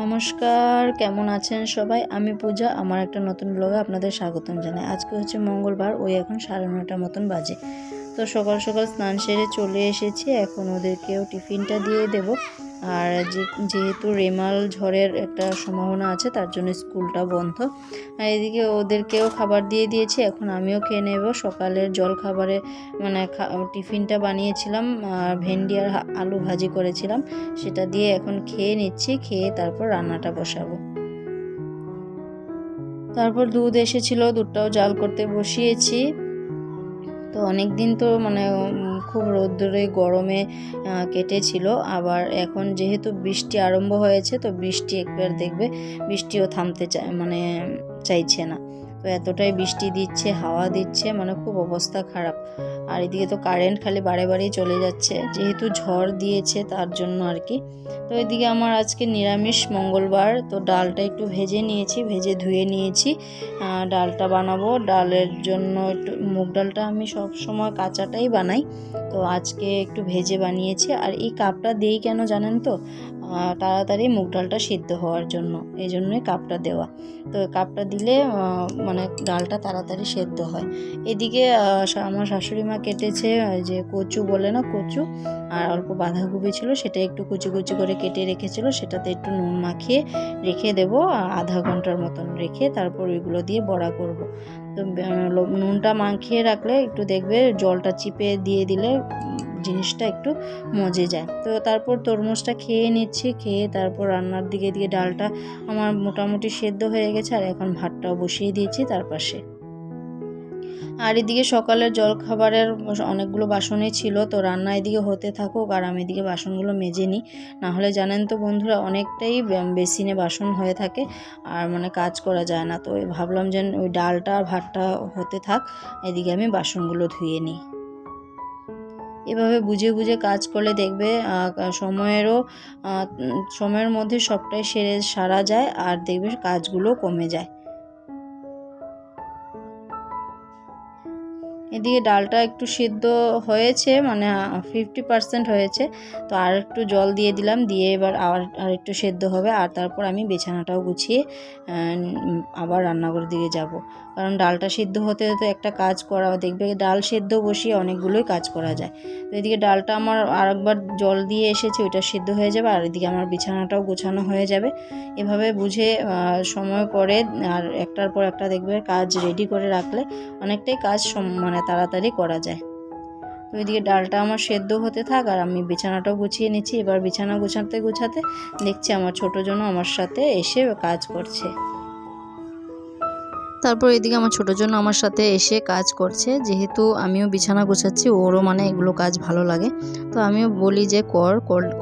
নমস্কার, কেমন আছেন সবাই? আমি পূজা। আমার একটা নতুন ব্লগে আপনাদের স্বাগতম জানাই। আজকে হচ্ছে মঙ্গলবার, এখন 9:30 মতন বাজে। তো সকাল সকাল স্নান সেরে চলে এসেছি। এখন ওদেরকেও টিফিনটা দিয়ে দেব। আর যেহেতু রেমাল ঝড়ের একটা সম্ভাবনা আছে, তার জন্য স্কুলটা বন্ধ। আর এদিকে ওদেরকেও খাবার দিয়ে দিয়েছি। এখন আমিও খেয়ে নেব। সকালের জল খাবারে টিফিনটা বানিয়েছিলাম, ভেন্ডি আর আলু ভাজি করেছিলাম, সেটা দিয়ে এখন খেয়ে নিচ্ছি। খেয়ে তারপর রান্নাটা বসাবো। তারপর দুধ এসেছিল, দুধটাও জাল করতে বসিয়েছি। তো অনেক দিন তো খুব রোদ্দুরে গরমে কেটেছিল। আবার এখন যেহেতু বৃষ্টি আরম্ভ হয়েছে, তো বৃষ্টি একবার দেখবে বৃষ্টিও থামতে চাইছে না। তো এতটাই বৃষ্টি দিচ্ছে, হাওয়া দিচ্ছে, খুব অবস্থা খারাপ। আর এদিকে তো কারেন্ট খালি বারে বারেই চলে যাচ্ছে, যেহেতু ঝড় দিয়েছে তার জন্য আর কি। তো এদিকে আমার আজকে নিরামিষ মঙ্গলবার। তো ডালটা একটু ভেজে নিয়েছি, ভেজে ধুয়ে নিয়েছি। ডালটা বানাবো। ডালের জন্য একটু মুগ ডালটা আমি সব সময় কাঁচাটাই বানাই, তো আজকে একটু ভেজে বানিয়েছি। আর এই কাপটা দিই কেন জানেন তো? তাড়াতাড়ি মুগ ডালটা সিদ্ধ হওয়ার জন্য, এই জন্যই কাপটা দেওয়া। তো কাপটা দিলে ডালটা তাড়াতাড়ি সেদ্ধ হয়। এদিকে আমার শাশুড়ি মা কেটেছে যে কচু বলে না, কচু আর অল্প বাঁধাকপি ছিল, সেটা একটু কুচি কুচি করে কেটে রেখেছিল। সেটাতে একটু নুন মাখিয়ে রেখে দেবো, আধা ঘন্টার মতন রেখে তারপর ওইগুলো দিয়ে বড়া করব। তো নুনটা মাখিয়ে রাখলে একটু দেখবে জলটা চিপে দিয়ে দিলে জিনিসটা একটু মজে যায়। তো তারপর তরমুজটা খেয়ে নিচ্ছি। খেয়ে তারপর রান্নার দিকে ডালটা আমার মোটামুটি সেদ্ধ হয়ে গেছে। আর এখন ভাতটাও বসিয়ে দিয়েছি তার পাশে। আর এদিকে সকালের জলখাবারের অনেকগুলো বাসনই ছিল, তো রান্না এদিকে হতে থাকুক আর আমি এদিকে বাসনগুলো মেজে নিই। নাহলে জানেন তো বন্ধুরা, অনেকটাই বেসিনে বাসন হয়ে থাকে আর কাজ করা যায় না। তো ভাবলাম যে ওই ডালটা আর ভাতটা হতে থাক, এদিকে আমি বাসনগুলো ধুয়ে নিই। এভাবে বুঝে বুঝে কাজ করলে দেখবে সময়ের মধ্যে সবটাই সারা যায়, আর দেখবে কাজগুলো কমে যায়। এদিকে ডালটা একটু সিদ্ধ হয়েছে, 50% হয়েছে। তো আর একটু জল দিয়ে দিলাম, দিয়ে এবার আর একটু সেদ্ধ হবে। আর তারপর আমি বিছানাটাও গুছিয়ে আবার রান্নাঘরের দিকে যাব। কারণ ডালটা সিদ্ধ হতে হতে একটা কাজ করা, দেখবে ডাল সেদ্ধ বসিয়ে অনেকগুলোই কাজ করা যায়। তো এদিকে ডালটা আমার আরেকবার জল দিয়ে এসেছে, ওইটা সিদ্ধ হয়ে যাবে। আর এদিকে আমার বিছানাটাও গোছানো হয়ে যাবে। এভাবে বুঝে সময় করে আর একটার পর একটা দেখবে কাজ রেডি করে রাখলে অনেকটাই কাজ তাড়াতাড়ি করা যায়। তো এদিকে ডালটা আমার সেদ্ধ হতে থাক আর আমি বিছানাটাও গুছিয়ে নিচ্ছি। এবার বিছানা গোছাতে গোছাতে দেখছি আমার ছোটো জন্য আমার সাথে এসে কাজ করছে। তারপর এদিকে আমার ছোটোর জন্য আমার সাথে এসে কাজ করছে। যেহেতু আমিও বিছানা গোছাচ্ছি, ওরও এগুলো কাজ ভালো লাগে। তো আমিও বলি যে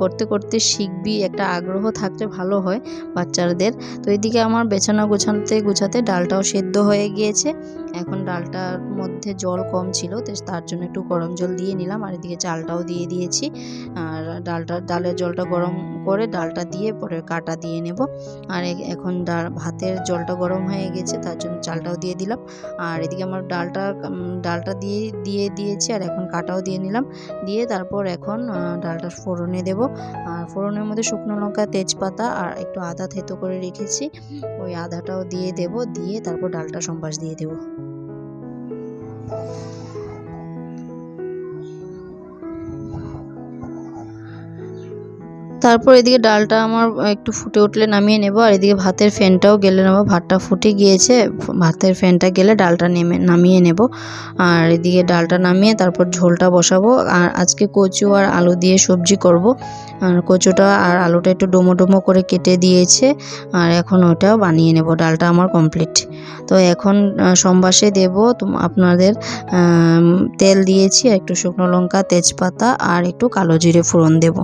করতে করতে শিখবি, একটা আগ্রহ থাকলে ভালো হয় বাচ্চাদের। তো এদিকে আমার বিছানা গোছাতে গোছাতে ডালটাও সেদ্ধ হয়ে গিয়েছে। এখন ডালটার মধ্যে জল কম ছিল, তো তার জন্য একটু গরম জল দিয়ে নিলাম। আর এদিকে চালটাও দিয়ে দিয়েছি। আর ডালের জলটা গরম করে ডালটা দিয়ে পরে কাটা দিয়ে নেব। আর এখন ভাতের জলটা গরম হয়ে গেছে, তার জন্য চালটাও দিয়ে দিলাম। আর এদিকে আমার ডালটা দিয়ে দিয়েছি। আর এখন কাটাও দিয়ে নিলাম। দিয়ে তারপর এখন ডালটা ফোড়নে দেব। আর ফোড়নের মধ্যে শুকনো লঙ্কা, তেজপাতা আর একটু আদা থেতো করে রেখেছি, ওই আদাটাও দিয়ে দেব। দিয়ে তারপর ডালটা সম্বাস দিয়ে দেব। তারপর এদিকে ডালটা আমার একটু ফুটে উঠলে নামিয়ে নেব। আর এদিকে ভাতের ফ্যানটাও গেলে নেব। ভাতটা ফুটে গিয়েছে, ভাতের ফ্যানটা গেলে ডালটা নামিয়ে নেব। আর এদিকে ডালটা নামিয়ে তারপর ঝোলটা বসাবো। আর আজকে কচু আর আলু দিয়ে সবজি করব। আর কচুটা আর আলুটা একটু ডুমো ডুমো করে কেটে দিয়েছে। আর এখন ওটাও বানিয়ে নেব। ডালটা আমার কমপ্লিট। তো এখন সম্বাসে দেব আপনাদের তেল দিয়েছি, একটু শুকনো লঙ্কা, তেজপাতা আর একটু কালো জিরে ফোড়ন দেব।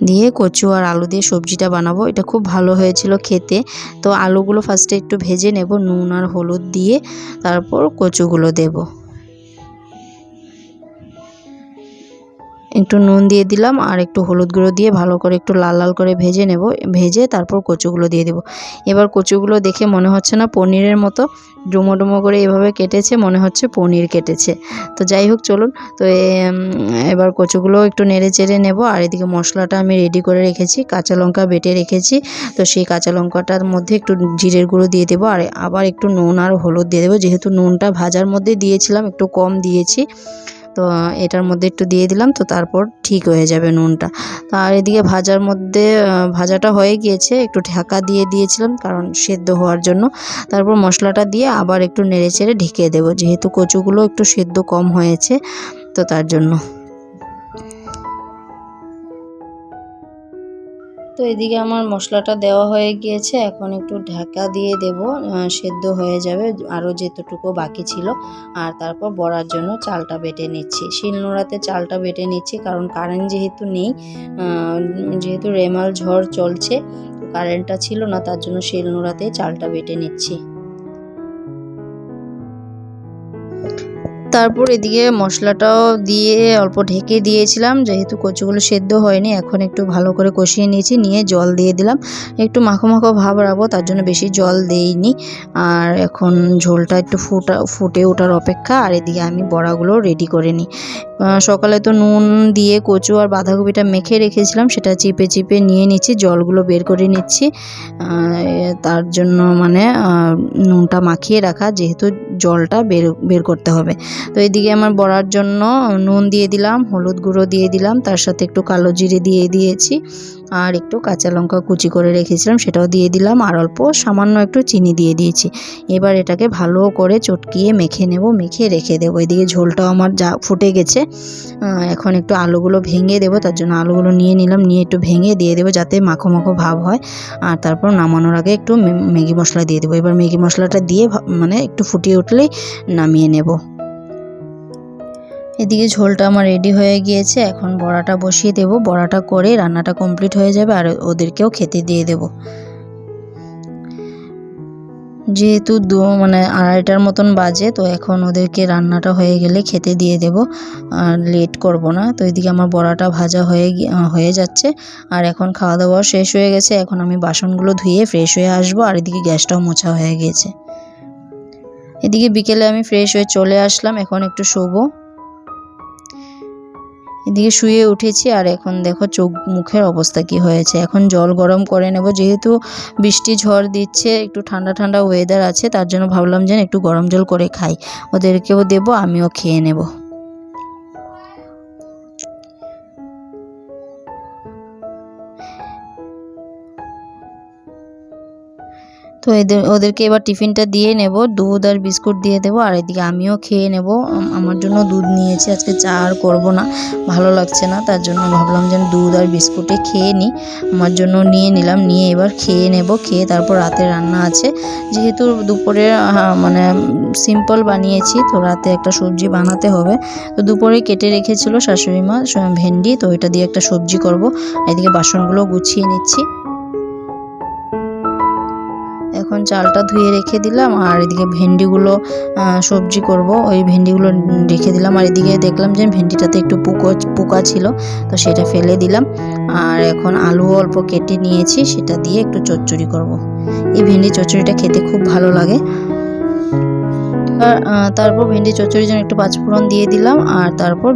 দিয়ে কচু আর আলু দিয়ে সবজিটা বানাবো। এটা খুব ভালো হয়েছিল খেতে। তো আলুগুলো ফার্স্টে একটু ভেজে নেব নুন আর হলুদ দিয়ে, তারপর কচুগুলো দেব। একটু নুন দিয়ে দিলাম আর একটু হলুদ গুঁড়ো দিয়ে ভালো করে একটু লাল লাল করে ভেজে নেব। ভেজে তারপর কচুগুলো দিয়ে দেবো। এবার কচুগুলো দেখে মনে হচ্ছে না পনিরের মতো, ডুমো ডুমো করে এভাবে কেটেছে, মনে হচ্ছে পনির কেটেছে। তো যাই হোক চলুন, তো এবার কচুগুলো একটু নেড়ে চেড়ে নেব। আর এদিকে মশলাটা আমি রেডি করে রেখেছি, কাঁচা লঙ্কা বেটে রেখেছি। তো সেই কাঁচা লঙ্কাটার মধ্যে একটু জিরের গুঁড়ো দিয়ে দেবো আর আবার একটু নুন আর হলুদ দিয়ে দেবো। যেহেতু নুনটা ভাজার মধ্যে দিয়েছিলাম, একটু কম দিয়েছি, তো এটার মধ্যে একটু দিয়ে দিলাম, তো তারপর ঠিক হয়ে যাবে নুনটা। তো আর এদিকে ভাজার মধ্যে ভাজাটা হয়ে গিয়েছে, একটু ঢাকা দিয়ে দিয়েছিলাম কারণ সেদ্ধ হওয়ার জন্য। তারপর মশলাটা দিয়ে আবার একটু নেড়ে চেড়ে ঢেকে দেবো, যেহেতু কচুগুলো একটু সেদ্ধ কম হয়েছে, তো তার জন্য। তো এদিকে আমার মশলাটা দেওয়া হয়ে গিয়েছে, এখন একটু ঢাকা দিয়ে দেব, সেদ্ধ হয়ে যাবে আরও যেতটুকু বাকি ছিল। আর তারপর বড়ার জন্য চালটা বেটে নিচ্ছি, শিলনোড়াতে চালটা বেটে নিচ্ছি, কারণ কারেন্ট যেহেতু নেই, যেহেতু রেমাল ঝড় চলছে, কারেন্টটা ছিল না, তার জন্য শিলনোড়াতে চালটা বেটে নিচ্ছি। তারপর এদিকে মশলাটাও দিয়ে অল্প ঢেকে দিয়েছিলাম, যেহেতু কচুগুলো সেদ্ধ হয়নি। এখন একটু ভালো করে কষিয়ে নিয়েছি, নিয়ে জল দিয়ে দিলাম, একটু মাখো মাখো ভাব রাখবো, তার জন্য বেশি জল দেইনি। আর এখন ঝোলটা একটু ফুটে ওঠার অপেক্ষা। আর এদিকে আমি বড়াগুলো রেডি করে নিই। সকালে তো নুন দিয়ে কচু আর বাঁধাকপিটা মেখে রেখেছিলাম, সেটা চিপে চিপে নিয়ে নিচ্ছি, জলগুলো বের করে নিচ্ছি। তার জন্য মানে নুনটা মাখিয়ে রাখা, যেহেতু জলটা বের করতে হবে। তো এদিকে আমার বড়ার জন্য নুন দিয়ে দিলাম, হলুদ গুঁড়ো দিয়ে দিলাম, তার সাথে একটু কালো জিরে দিয়ে দিয়েছি, আর একটু কাঁচা লঙ্কা কুচি করে রেখেছিলাম সেটাও দিয়ে দিলাম, আর অল্প সামান্য একটু চিনি দিয়ে দিয়েছি। এবার এটাকে ভালো করে চটকিয়ে মেখে নেব, মেখে রেখে দেবো। এদিকে ঝোলটাও আমার যা ফুটে গেছে। এখন একটু আলুগুলো ভেঙে দেবো, তার জন্য আলুগুলো নিয়ে নিলাম, নিয়ে একটু ভেঙে দিয়ে দেবো যাতে মাখো মাখো ভাব হয়। আর তারপর নামানোর আগে একটু ম্যাগি মশলা দিয়ে দেবো। এবার ম্যাগি মশলাটা দিয়ে মানে একটু ফুটিয়ে উঠলেই নামিয়ে নেব। এদিকে ঝোলটা আমার রেডি হয়ে গিয়েছে, এখন বড়াটা বসিয়ে দেব। বড়াটা করে রান্নাটা কমপ্লিট হয়ে যাবে আর ওদেরকেও খেতে দিয়ে দেব। যেহেতু মানে 2:30টার মতন বাজে, তো এখন ওদেরকে রান্নাটা হয়ে গেলে খেতে দিয়ে দেব, আর লেট করব না। তো এদিকে আমার বড়াটা ভাজা হয়ে যাচ্ছে, আর এখন খাওয়া দাওয়া শেষ হয়ে গেছে। এখন আমি বাসনগুলো ধুয়ে ফ্রেশ হয়ে আসবো, আর এদিকে গ্যাসটাও মোছা হয়ে গিয়েছে। এদিকে বিকেলে আমি ফ্রেশ হয়ে চলে আসলাম, এখন একটু শোবো। এদিকে শুয়ে উঠেছি, আর এখন দেখো চোখ মুখের অবস্থা কি হয়েছে। এখন জল গরম করে নেব, যেহেতু বৃষ্টি ঝড় দিচ্ছে, একটু ঠান্ডা ঠান্ডা ওয়েদার আছে, তার জন্য ভাবলাম যে একটু গরম জল করে খাই, ওদেরকেও দেবো, আমিও খেয়ে নেব। তো ওদেরকে এবার টিফিনটা দিয়ে নেব, দুধ আর বিস্কুট দিয়ে দেবো, আর এদিকে আমিও খেয়ে নেব। আমার জন্য দুধ নিয়েছি, আজকে চা আর করবো না, ভালো লাগছে না, তার জন্য ভাবলাম যে দুধ আর বিস্কুটে খেয়ে নিই। আমার জন্য নিয়ে নিলাম, নিয়ে এবার খেয়ে নেব। খেয়ে তারপর রাতে রান্না আছে, যেহেতু দুপুরে মানে সিম্পল বানিয়েছি, তো রাতে একটা সবজি বানাতে হবে। তো দুপুরে কেটে রেখেছিল শাশুড়ি মা ভেন্ডি, তো ওইটা দিয়ে একটা সবজি করব। এদিকে বাসনগুলো গুছিয়ে নিচ্ছি। এখন চালটা ধুয়ে রেখে দিলাম, আর এদিকে ভেন্ডিগুলো সবজি করব, ওই ভেন্ডিগুলো রেখে দিলাম। আর এদিকে দেখলাম যে ভেন্ডিটাতে একটু পোকা ছিল, তো সেটা ফেলে দিলাম। আর এখন আলু অল্প কেটে নিয়েছি, সেটা দিয়ে একটু চচ্চড়ি করব। এই ভেন্ডি চচ্চড়িটা খেতে খুব ভালো লাগে। তারপর ভেন্ডি চচ্চড়ির জন্য একটু পাঁচফোড়ন দিয়ে দিলাম, আর তারপর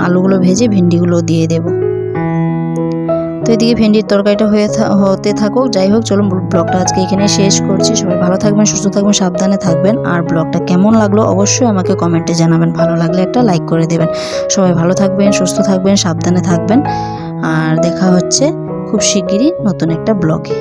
আলুগুলো ভেজে ভেন্ডিগুলো দিয়ে দেবো। তো এদিকে ভেন্ডির তরকারিটা হতে থাকুক। যাই হোক, চলুন ব্লগটা আজকে এখানে শেষ করছি। সবাই ভালো থাকবেন, সুস্থ থাকবেন, সাবধানে থাকবেন। আর ব্লগটা কেমন লাগলো অবশ্যই আমাকে কমেন্টে জানাবেন, ভালো লাগলে একটা লাইক করে দেবেন। সবাই ভালো থাকবেন, সুস্থ থাকবেন, সাবধানে থাকবেন। আর দেখা হচ্ছে খুব শিগগিরই নতুন একটা ব্লগে।